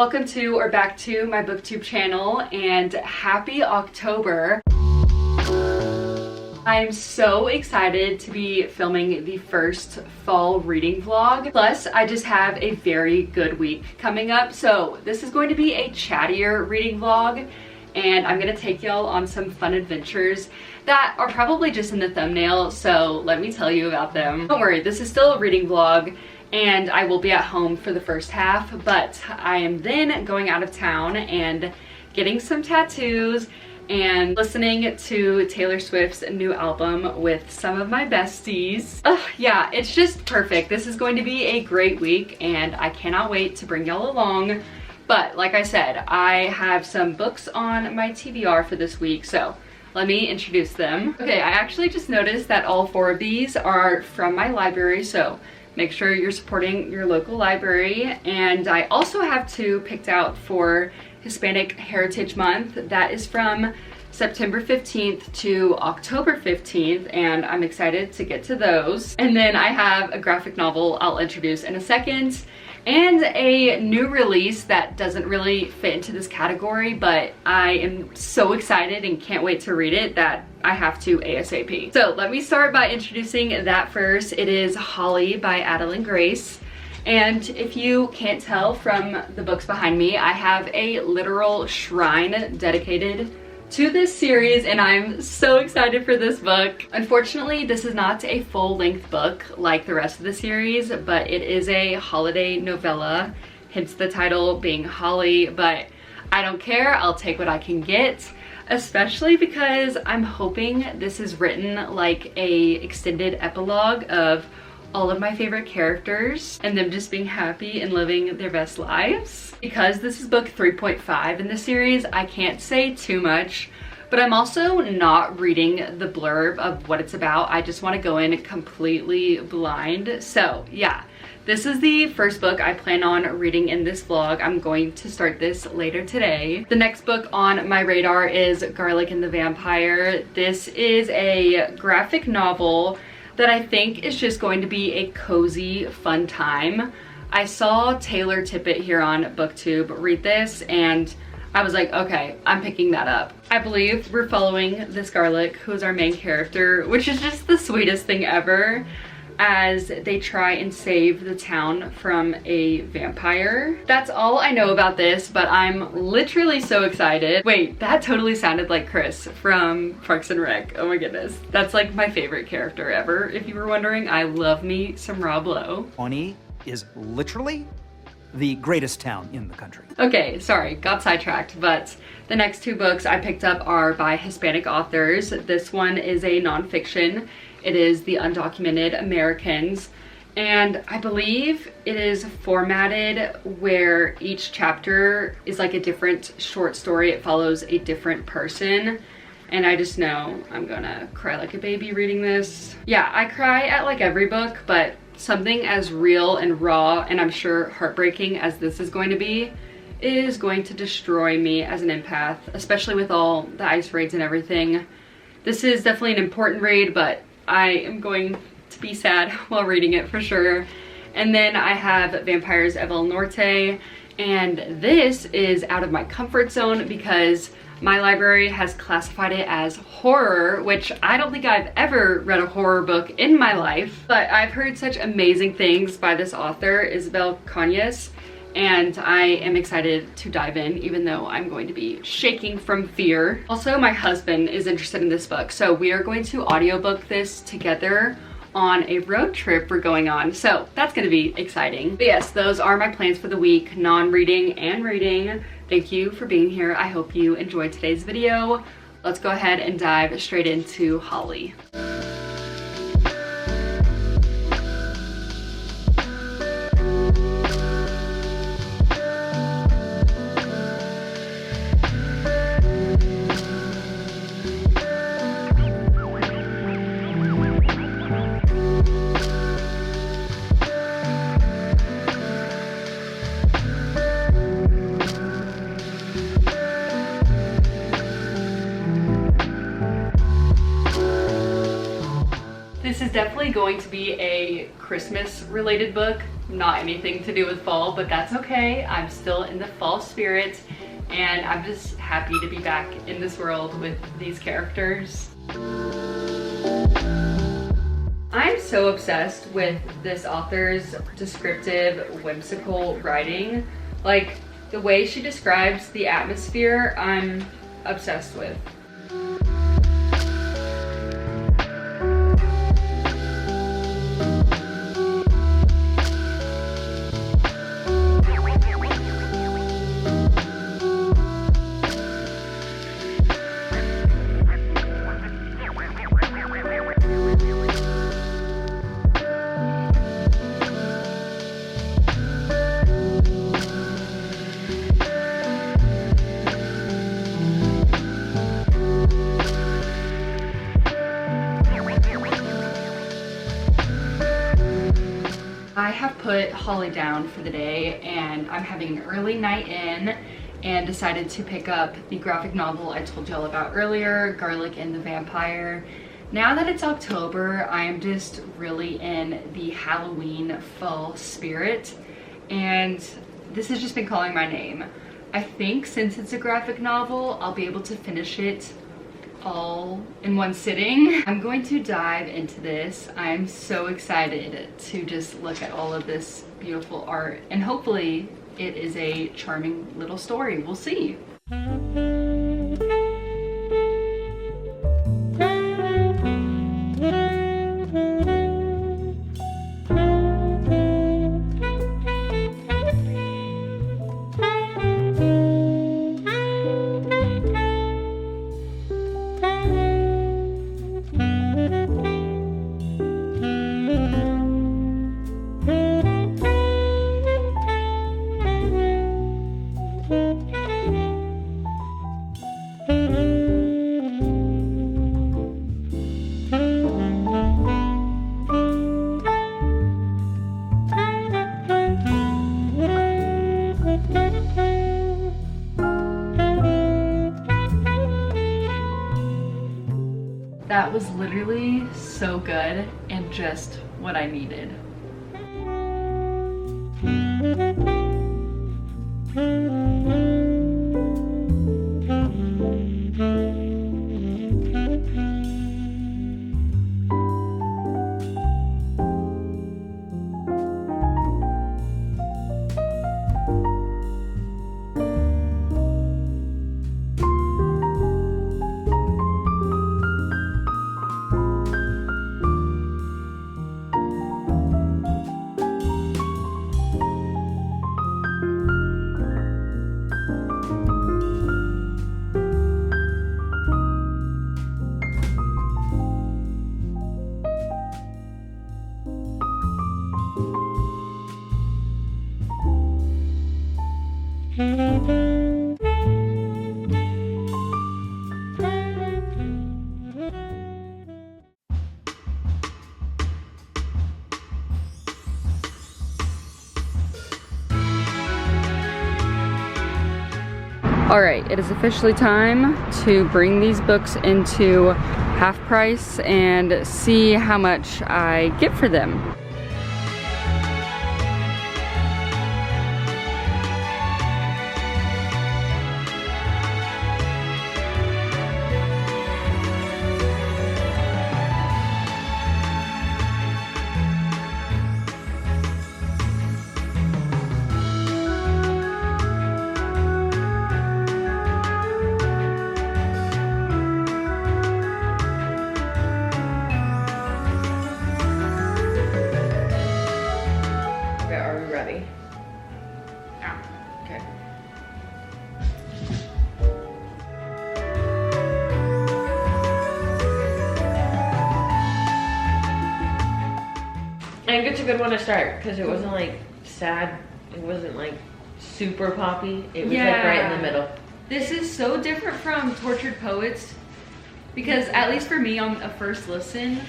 Welcome to or back to my booktube channel, and happy October. I'm so excited to be filming the first fall reading vlog. Plus, I just have a very good week coming up. So this is going to be a chattier reading vlog, and I'm gonna take y'all on some fun adventures that are probably just in the thumbnail, so let me tell you about them. Don't worry, this is still a reading vlog, and I will be at home for the first half, but I am then going out of town and getting some tattoos and listening to Taylor Swift's new album with some of my besties. Yeah, it's just perfect. This is going to be a great week, and I cannot wait to bring y'all along. But like I said, I have some books on my TBR for this week, so let me introduce them. Okay, I actually just noticed that all 4 of these are from my library, so make sure you're supporting your local library. And I also have 2 picked out for Hispanic Heritage Month. That is from September 15th to October 15th, and I'm excited to get to those. And then I have a graphic novel I'll introduce in a second, and a new release that doesn't really fit into this category, but I am so excited and can't wait to read it that I have to ASAP. So let me start by introducing that first. It is Holly by Adeline Grace. And if you can't tell from the books behind me, I have a literal shrine dedicated to this series, and I'm so excited for this book. Unfortunately, this is not a full-length book like the rest of the series, but it is a holiday novella, hence the title being Holly, but I don't care, I'll take what I can get, especially because I'm hoping this is written like a extended epilogue of all of my favorite characters and them just being happy and living their best lives. Because this is book 3.5 in the series, I can't say too much, but I'm also not reading the blurb of what it's about. I just want to go in completely blind. So yeah, this is the first book I plan on reading in this vlog. I'm going to start this later today. The next book on my radar is Garlic and the Vampire. This is a graphic novel that I think is just going to be a cozy, fun time. I saw Taylor Tippett here on BookTube read this, and I was like, okay, I'm picking that up. I believe we're following this Garlic, who is our main character, which is just the sweetest thing ever, as they try and save the town from a vampire. That's all I know about this, but I'm literally so excited. Wait, that totally sounded like Chris from Parks and Rec. Oh my goodness. That's like my favorite character ever. If you were wondering, I love me some Rob Lowe. Pawnee is literally the greatest town in the country. Okay, sorry, got sidetracked, but the next 2 books I picked up are by Hispanic authors. This one is a nonfiction. It is The Undocumented Americans, and I believe it is formatted where each chapter is like a different short story. It follows a different person, and I just know I'm gonna cry like a baby reading this. Yeah, I cry at like every book, but something as real and raw, and I'm sure heartbreaking as this is going to be, is going to destroy me as an empath, especially with all the ICE raids and everything. This is definitely an important read, but I am going to be sad while reading it for sure. And then I have Vampires of El Norte, and this is out of my comfort zone because my library has classified it as horror, which I don't think I've ever read a horror book in my life. But I've heard such amazing things by this author, Isabel Cañas, and I am excited to dive in, even though I'm going to be shaking from fear. Also, my husband is interested in this book, so we are going to audiobook this together on a road trip we're going on, so that's gonna be exciting. But yes, those are my plans for the week, non-reading and reading. Thank you for being here. I hope you enjoyed today's video. Let's go ahead and dive straight into Holly. This is definitely going to be a Christmas related book, not anything to do with fall, but that's okay. I'm still in the fall spirit, and I'm just happy to be back in this world with these characters. I'm so obsessed with this author's descriptive, whimsical writing. Like, the way she describes the atmosphere, I'm obsessed with. I have put Holly down for the day, and I'm having an early night in and decided to pick up the graphic novel I told y'all about earlier, Garlic and the Vampire. Now that it's October, I am just really in the Halloween fall spirit, and this has just been calling my name. I think since it's a graphic novel, I'll be able to finish it all in one sitting. I'm going to dive into this. I'm so excited to just look at all of this beautiful art, and hopefully it is a charming little story. We'll see. That was literally so good and just what I needed. All right, it is officially time to bring these books into half price and see how much I get for them. I think it's a good one to start because it wasn't like sad. It wasn't like super poppy. It was like right in the middle. This is so different from Tortured Poets because at least for me on a first listen,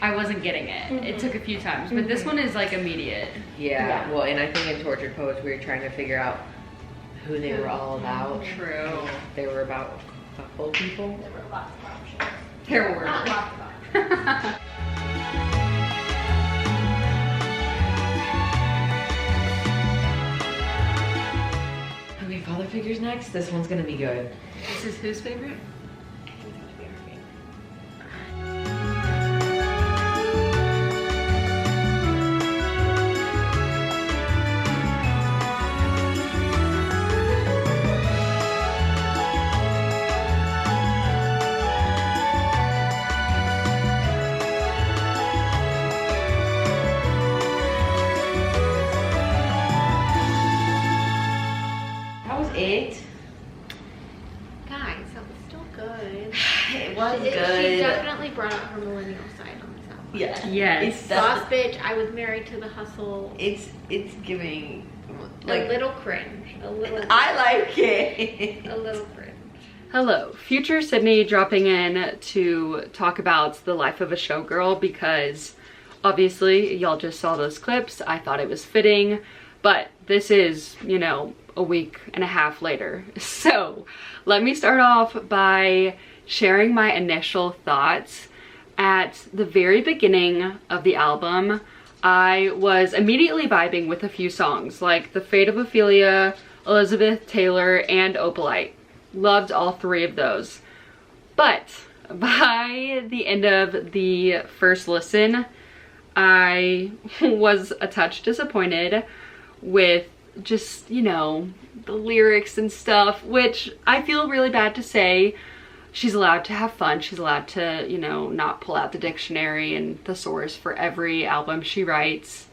I wasn't getting it. It took a few times, but this one is like immediate. Yeah, well, and I think in Tortured Poets we were trying to figure out who they were all about. True. They were about couple people. There were lots of options. There were. Not lots of options. Father Figure's next. This one's gonna be good. This is whose favorite? It. Guys, that was still good. It was She good. definitely brought out her millennial side on this album. Yeah. Yes. Boss bitch, I was married to the hustle. It's giving A little cringe. A little. I like it. A little cringe. Hello, future Sydney dropping in to talk about the life of a showgirl because obviously y'all just saw those clips. I thought it was fitting, but this is, you know, a week and a half later. So let me start off by sharing my initial thoughts. At the very beginning of the album, I was immediately vibing with a few songs like The Fate of Ophelia, Elizabeth Taylor, and Opalite. Loved all three of those. But by the end of the first listen, I was a touch disappointed with just, you know, the lyrics and stuff, which I feel really bad to say. She's allowed to have fun. She's allowed to, you know, not pull out the dictionary and thesaurus for every album she writes.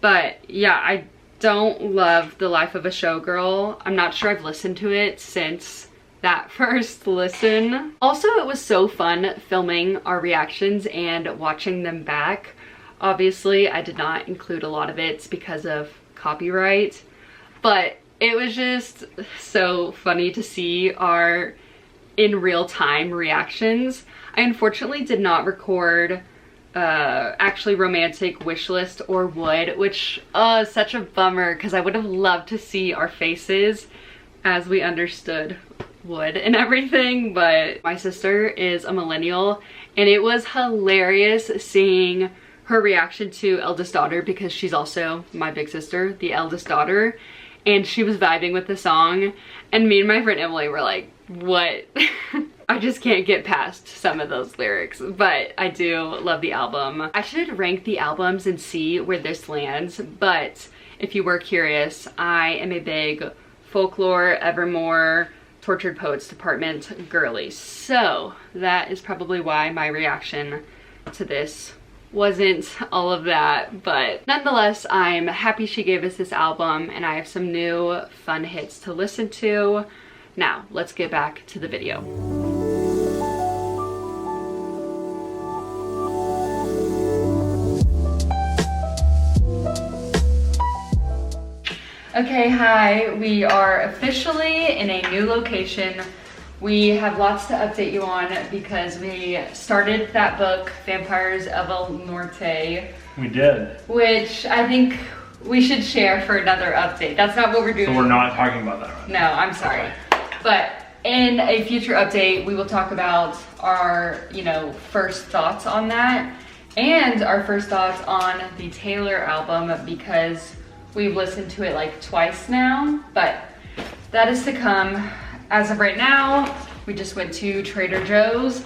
But yeah, I don't love The Life of a Showgirl. I'm not sure I've listened to it since that first listen. Also, it was so fun filming our reactions and watching them back. Obviously, I did not include a lot of it because of copyright, but it was just so funny to see our in real time reactions. I unfortunately did not record actually Romantic Wishlist or Would, which is such a bummer because I would have loved to see our faces as we understood Would and everything. But my sister is a millennial and it was hilarious seeing her reaction to Eldest Daughter because she's also my big sister, the eldest daughter, and she was vibing with the song and me and my friend Emily were like, what? I just can't get past some of those lyrics, but I do love the album. I should rank the albums and see where this lands, but if you were curious, I am a big Folklore, Evermore, Tortured Poets Department girly, so that is probably why my reaction to this wasn't all of that, but nonetheless, I'm happy she gave us this album and I have some new fun hits to listen to. Now, let's get back to the video. Okay, hi, we are officially in a new location. We have lots to update you on because we started that book, Vampires of El Norte. We did. Which I think we should share for another update. That's not what we're doing. So we're not talking about that right now. No, I'm sorry. But in a future update, we will talk about our, you know, first thoughts on that and our first thoughts on the Taylor album because we've listened to it like twice now, but that is to come. As of right now, we just went to Trader Joe's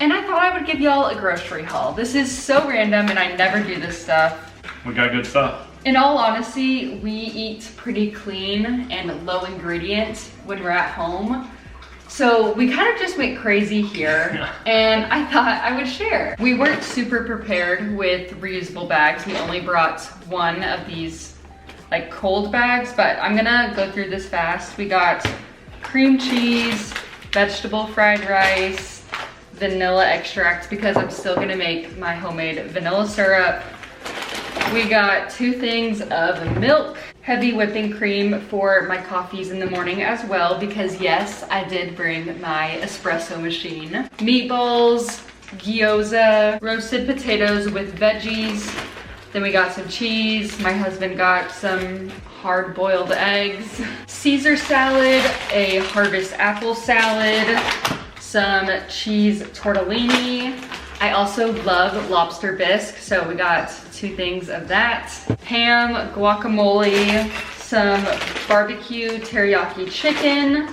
and I thought I would give y'all a grocery haul. This is so random and I never do this stuff. We got good stuff. In all honesty, we eat pretty clean and low ingredient when we're at home. So we kind of just went crazy here and I thought I would share. We weren't super prepared with reusable bags. We only brought one of these like cold bags, but I'm gonna go through this fast. We got cream cheese, vegetable fried rice, vanilla extract because I'm still gonna make my homemade vanilla syrup. We got 2 things of milk, heavy whipping cream for my coffees in the morning as well because yes, I did bring my espresso machine. Meatballs, gyoza, roasted potatoes with veggies. Then we got some cheese. My husband got some hard-boiled eggs. Caesar salad, a harvest apple salad, some cheese tortellini. I also love lobster bisque, so we got 2 things of that. Ham, guacamole, some barbecue teriyaki chicken,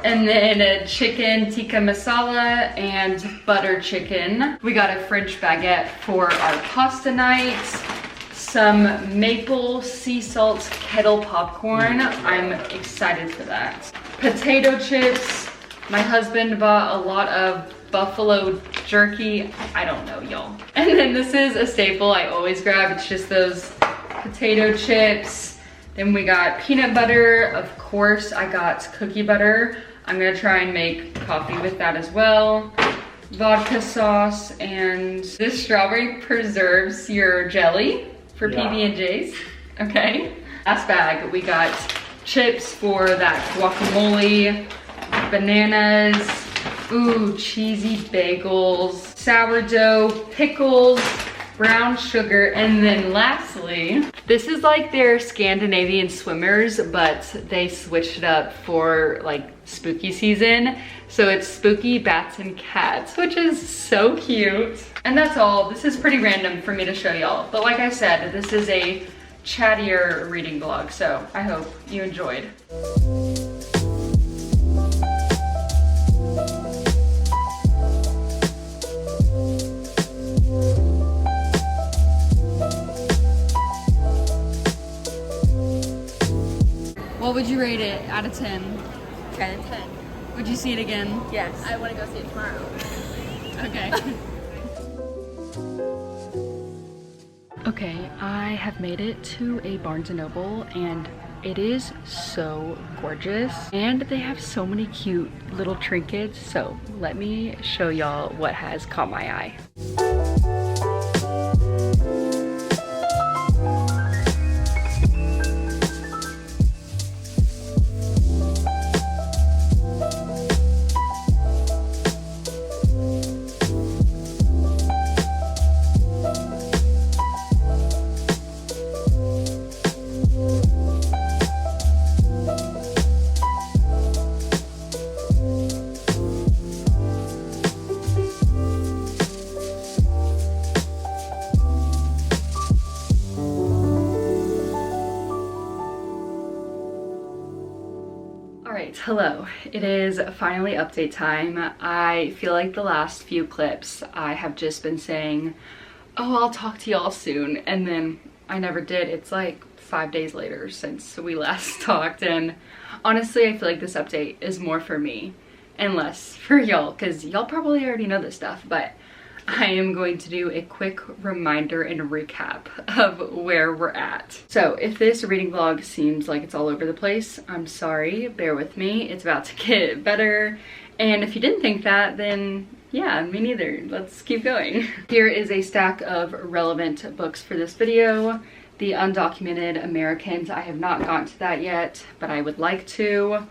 and then a chicken tikka masala and butter chicken. We got a French baguette for our pasta night. Some maple sea salt kettle popcorn. I'm excited for that. Potato chips. My husband bought a lot of buffalo jerky. I don't know, y'all. And then this is a staple I always grab. It's just those potato chips. Then we got peanut butter. Of course, I got cookie butter. I'm gonna try and make coffee with that as well. Vodka sauce, and this strawberry preserves your jelly for PB&Js. Okay. Last bag, we got chips for that guacamole, bananas, ooh, cheesy bagels, sourdough, pickles, brown sugar, and then lastly, this is like their Scandinavian swimmers, but they switched it up for like spooky season. So it's spooky bats and cats, which is so cute. And that's all. This is pretty random for me to show y'all. But like I said, this is a chattier reading vlog, so I hope you enjoyed. What would you rate it out of 10? 10 and 10. Would you see it again? Yes. I want to go see it tomorrow. Okay. Okay, I have made it to a Barnes & Noble and it is so gorgeous. And they have so many cute little trinkets. So let me show y'all what has caught my eye. Hello, it is finally update time. I feel like the last few clips I have just been saying, oh, I'll talk to y'all soon, and then I never did. It's like 5 days later since we last talked, and honestly I feel like this update is more for me and less for y'all, because y'all probably already know this stuff, but I am going to do a quick reminder and recap of where we're at. So if this reading vlog seems like it's all over the place, I'm sorry, bear with me. It's about to get better. And if you didn't think that, then yeah, me neither. Let's keep going. Here is a stack of relevant books for this video. The Undocumented Americans, I have not gotten to that yet, but I would like to.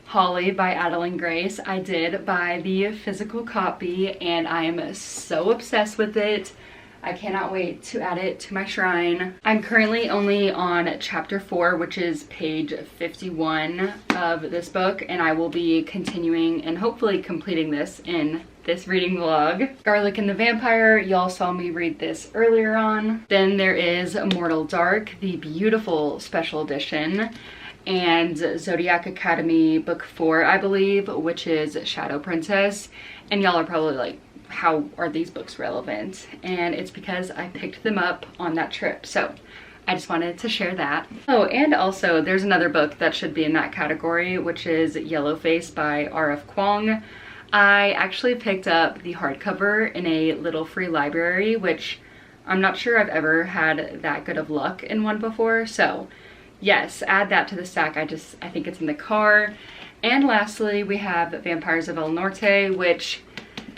Holly by Adeline Grace. I did buy the physical copy and I am so obsessed with it. I cannot wait to add it to my shrine. I'm currently only on chapter 4, which is page 51 of this book, and I will be continuing and hopefully completing this in this reading vlog. Garlic and the Vampire, y'all saw me read this earlier on. Then there is Immortal Dark, the beautiful special edition, and Zodiac Academy book 4, I believe, which is Shadow Princess. And y'all are probably like, how are these books relevant? And it's because I picked them up on that trip. So I just wanted to share that. Oh, and also there's another book that should be in that category, which is Yellowface by R.F. Kuang. I actually picked up the hardcover in a little free library, which I'm not sure I've ever had that good of luck in one before. So yes, add that to the stack. I think it's in the car. And lastly, we have Vampires of El Norte, which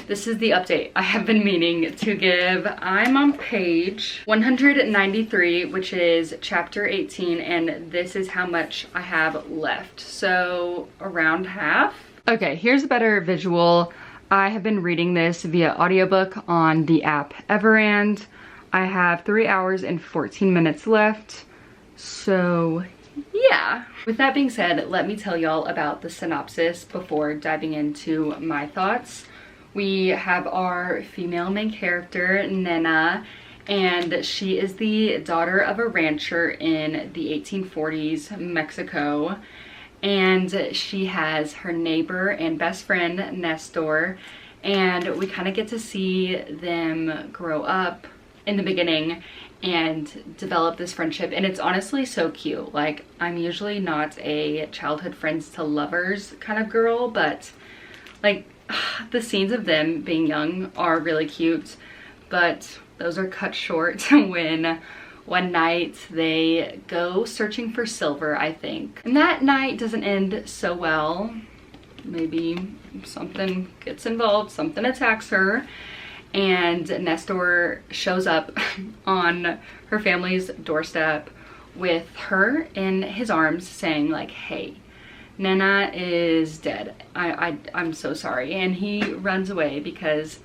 this is the update I have been meaning to give. I'm on page 193, which is chapter 18, and this is how much I have left. So around half. Okay, here's a better visual. I have been reading this via audiobook on the app Everand. I have 3 hours and 14 minutes left. So yeah. With that being said, let me tell y'all about the synopsis before diving into my thoughts. We have our female main character, Nena, and she is the daughter of a rancher in the 1840s Mexico. And she has her neighbor and best friend Nestor, and we kind of get to see them grow up in the beginning and develop this friendship, and it's honestly so cute. Like, I'm usually not a childhood friends to lovers kind of girl, but like the scenes of them being young are really cute, but those are cut short when one night they go searching for silver, I think. And that night doesn't end so well. Maybe something gets involved, something attacks her, and Nestor shows up on her family's doorstep with her in his arms saying like, hey, Nana is dead. I'm so sorry. And he runs away because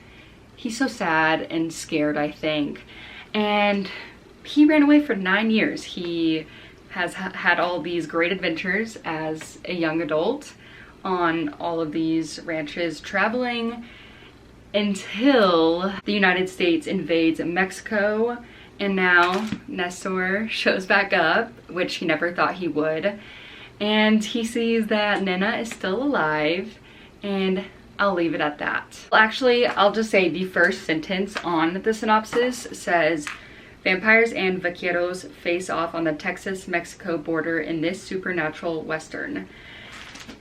he's so sad and scared, I think. And he ran away for 9 years. He has had all these great adventures as a young adult on all of these ranches traveling until the United States invades Mexico. And now Nestor shows back up, which he never thought he would. And he sees that Nana is still alive, and I'll leave it at that. Actually, I'll just say the first sentence on the synopsis says, vampires and vaqueros face off on the Texas-Mexico border in this supernatural western.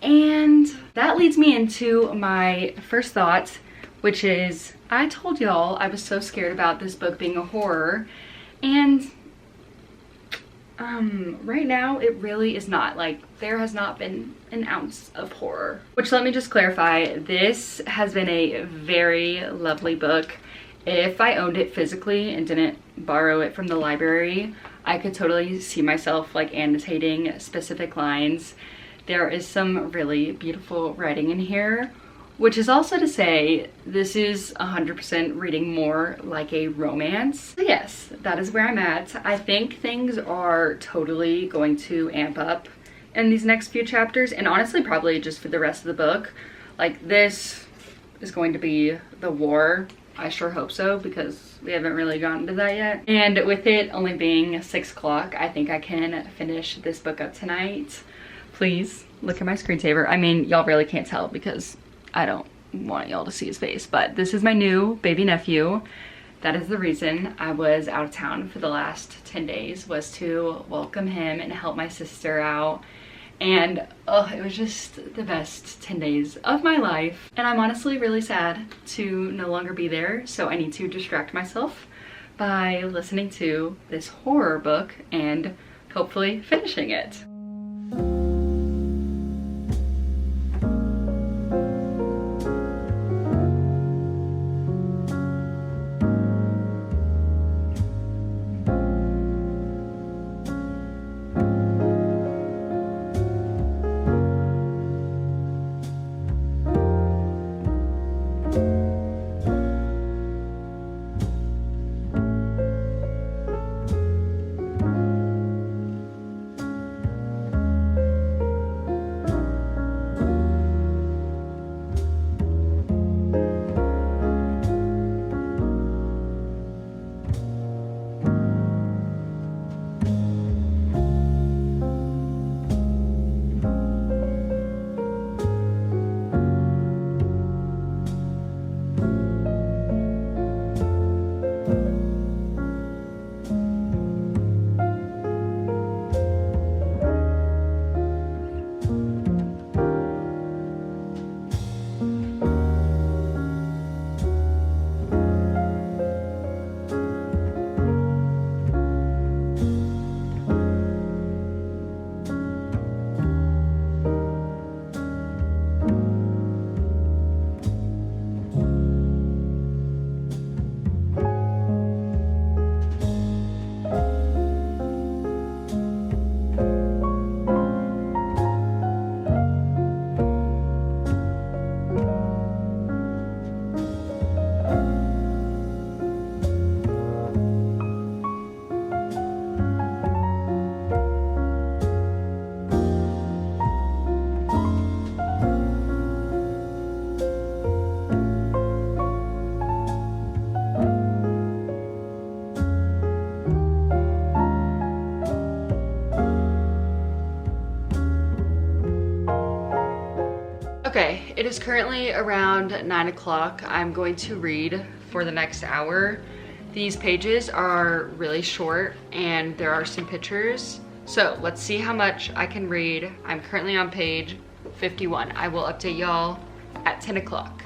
And that leads me into my first thought, which is, I told y'all I was so scared about this book being a horror, and right now it really is not. Like, there has not been an ounce of horror. Which, let me just clarify, this has been a very lovely book. If I owned it physically and didn't borrow it from the library, I could totally see myself like annotating specific lines. There is some really beautiful writing in here, which is also to say this is 100% reading more like a romance. So yes, that is where I'm at. I think things are totally going to amp up in these next few chapters, and honestly probably just for the rest of the book. Like, this is going to be the war. I sure hope so, because we haven't really gotten to that yet. And with it only being 6 o'clock, I think I can finish this book up tonight. Please look at my screensaver. I mean, y'all really can't tell because I don't want y'all to see his face, but this is my new baby nephew. That is the reason I was out of town for the last 10 days, was to welcome him and help my sister out. And oh, it was just the best 10 days of my life. And I'm honestly really sad to no longer be there, so I need to distract myself by listening to this horror book and hopefully finishing it. Okay, it is currently around 9 o'clock. I'm going to read for the next hour. These pages are really short and there are some pictures. So let's see how much I can read. I'm currently on page 51. I will update y'all at 10 o'clock.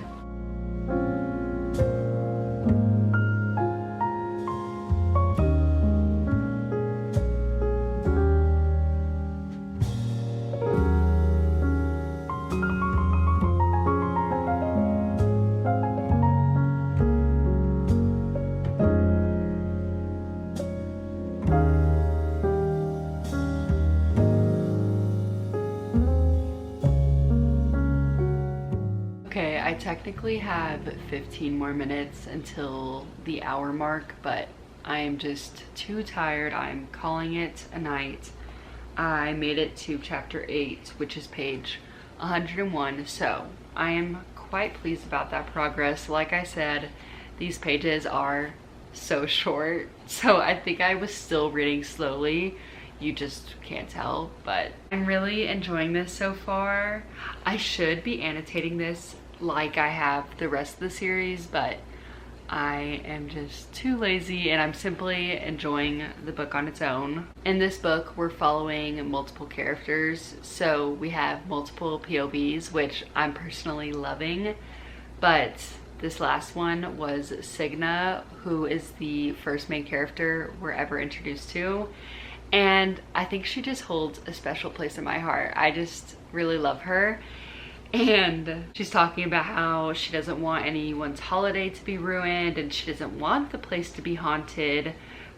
Okay, I technically have 15 more minutes until the hour mark, but I am just too tired. I'm calling it a night. I made it to chapter 8, which is page 101, so I am quite pleased about that progress. Like I said, these pages are so short, so I think I was still reading slowly. You just can't tell, but I'm really enjoying this so far. I should be annotating this like I have the rest of the series, but I am just too lazy and I'm simply enjoying the book on its own. In this book, we're following multiple characters, so we have multiple POVs, which I'm personally loving, but this last one was Signa, who is the first main character we're ever introduced to. And I think she just holds a special place in my heart. I just really love her. And she's talking about how she doesn't want anyone's holiday to be ruined and she doesn't want the place to be haunted.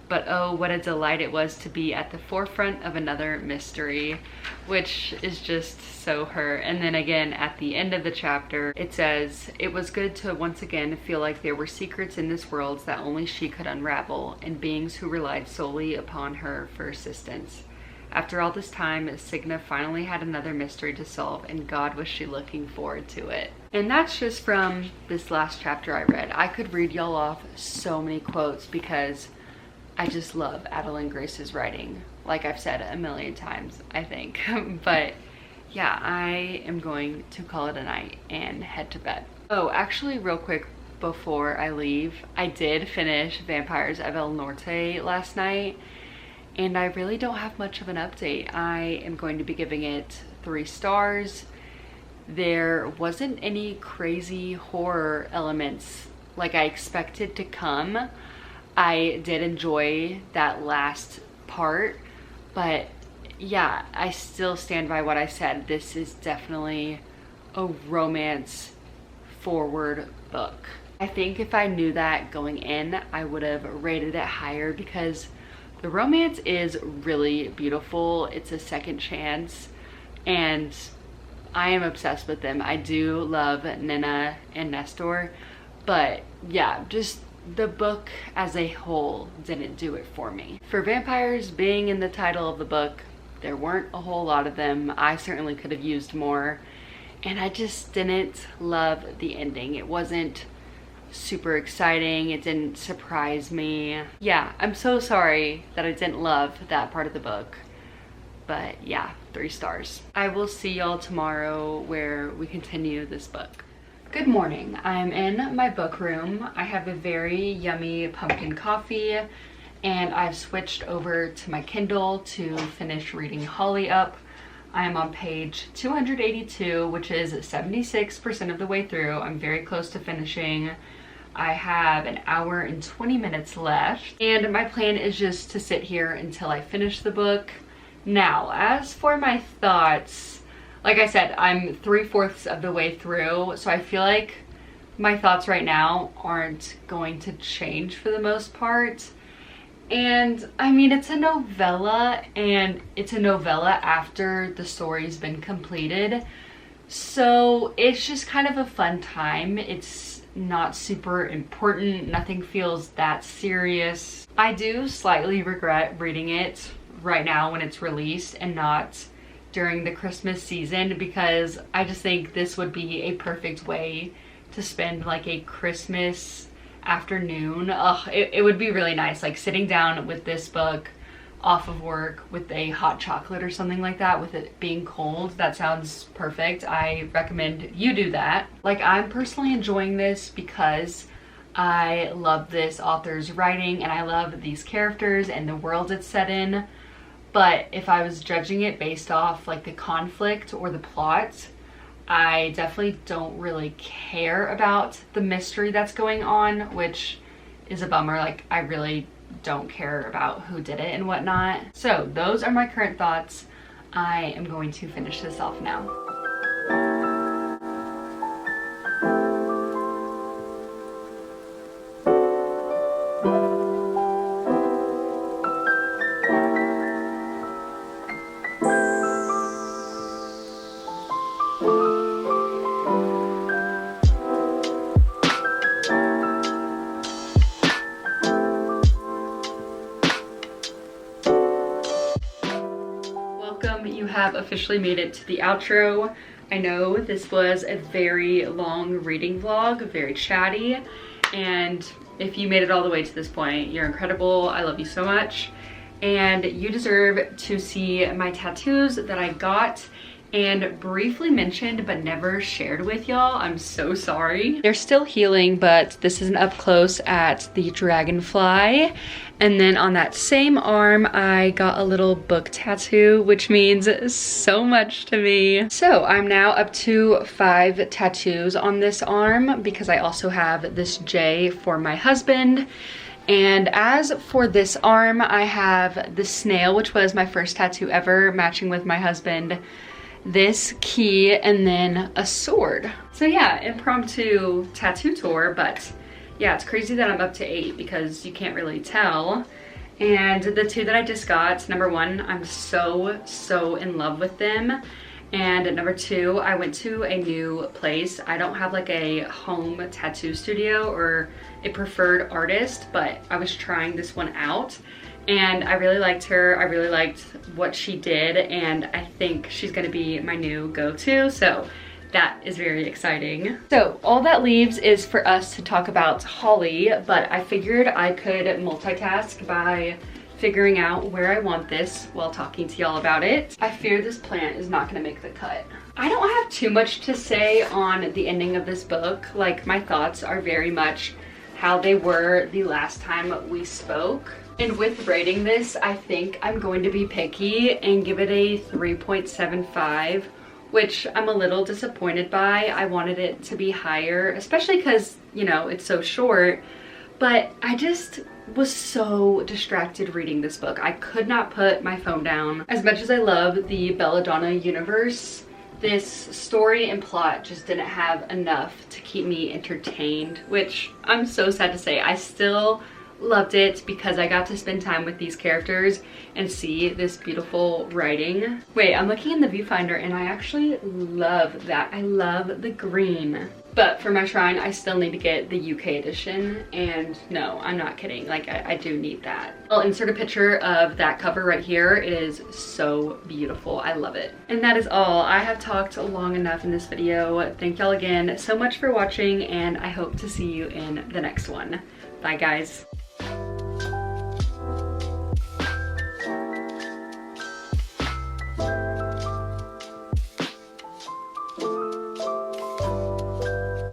But oh, what a delight it was to be at the forefront of another mystery, which is just so her. And then again, at the end of the chapter, it says, "It was good to once again feel like there were secrets in this world that only she could unravel, and beings who relied solely upon her for assistance. After all this time, Signa finally had another mystery to solve, and God was she looking forward to it." And that's just from this last chapter I read. I could read y'all off so many quotes because I just love Adeline Grace's writing. Like I've said a million times, I think. But yeah, I am going to call it a night and head to bed. Oh, actually, real quick before I leave, I did finish Vampires of El Norte last night, and I really don't have much of an update. I am going to be giving it 3 stars. There wasn't any crazy horror elements like I expected to come. I did enjoy that last part, but yeah, I still stand by what I said. This is definitely a romance forward book. I think if I knew that going in, I would have rated it higher because the romance is really beautiful. It's a second chance and I am obsessed with them. I do love Nina and Nestor, but yeah, just the book as a whole didn't do it for me. For vampires being in the title of the book, there weren't a whole lot of them. I certainly could have used more, and I just didn't love the ending. It wasn't super exciting. It didn't surprise me. Yeah, I'm so sorry that I didn't love that part of the book, but yeah, 3 stars. I will see y'all tomorrow where we continue this book. Good morning. I'm in my book room. I have a very yummy pumpkin coffee and I've switched over to my Kindle to finish reading Holly Up. I am on page 282, which is 76% of the way through. I'm very close to finishing. I have an hour and 20 minutes left, and my plan is just to sit here until I finish the book. Now, as for my thoughts, like I said, I'm 3/4 of the way through, so I feel like my thoughts right now aren't going to change for the most part. And I mean, it's a novella, and it's a novella after the story's been completed. So it's just kind of a fun time. It's not super important. Nothing feels that serious. I do slightly regret reading it right now when it's released and not during the Christmas season, because I just think this would be a perfect way to spend like a Christmas afternoon. It would be really nice, like sitting down with this book off of work with a hot chocolate or something like that, with it being cold. That sounds perfect. I recommend you do that. Like, I'm personally enjoying this because I love this author's writing and I love these characters and the world it's set in. But if I was judging it based off like the conflict or the plot, I definitely don't really care about the mystery that's going on, which is a bummer. Like, I really don't care about who did it and whatnot. So those are my current thoughts. I am going to finish this off now. You have officially made it to the outro. I know this was a very long reading vlog, very chatty, and if you made it all the way to this point, you're incredible. I love you so much, and you deserve to see my tattoos that I got and briefly mentioned but never shared with y'all. I'm so sorry. They're still healing, but this is an up close at the dragonfly. And then on that same arm, I got a little book tattoo, which means so much to me. So I'm now up to 5 tattoos on this arm because I also have this J for my husband. And as for this arm, I have the snail, which was my first tattoo ever, matching with my husband, this key, and then a sword. So yeah, impromptu tattoo tour, but yeah, it's crazy that I'm up to 8 because you can't really tell. And the 2 that I just got, number 1, I'm so in love with them. And number 2, I went to a new place. I don't have like a home tattoo studio or a preferred artist, but I was trying this one out. And I really liked her. I really liked what she did, and I think she's gonna be my new go-to, so that is very exciting. So all that leaves is for us to talk about Holly, but I figured I could multitask by figuring out where I want this while talking to y'all about it. I fear this plant is not gonna make the cut. I don't have too much to say on the ending of this book. Like, my thoughts are very much how they were the last time we spoke. And with rating this, I think I'm going to be picky and give it a 3.75, which I'm a little disappointed by. I wanted it to be higher, especially because, you know, it's so short, but I just was so distracted reading this book. I could not put my phone down. As much as I love the Belladonna universe, this story and plot just didn't have enough to keep me entertained, which I'm so sad to say. I still loved it because I got to spend time with these characters and see this beautiful writing. Wait, I'm looking in the viewfinder and I actually love that. I love the green. But for my shrine, I still need to get the UK edition, and no, I'm not kidding. Like, I do need that. I'll insert a picture of that cover right here. It is so beautiful. I love it. And that is all. I have talked long enough in this video. Thank y'all again so much for watching, and I hope to see you in the next one. Bye, guys.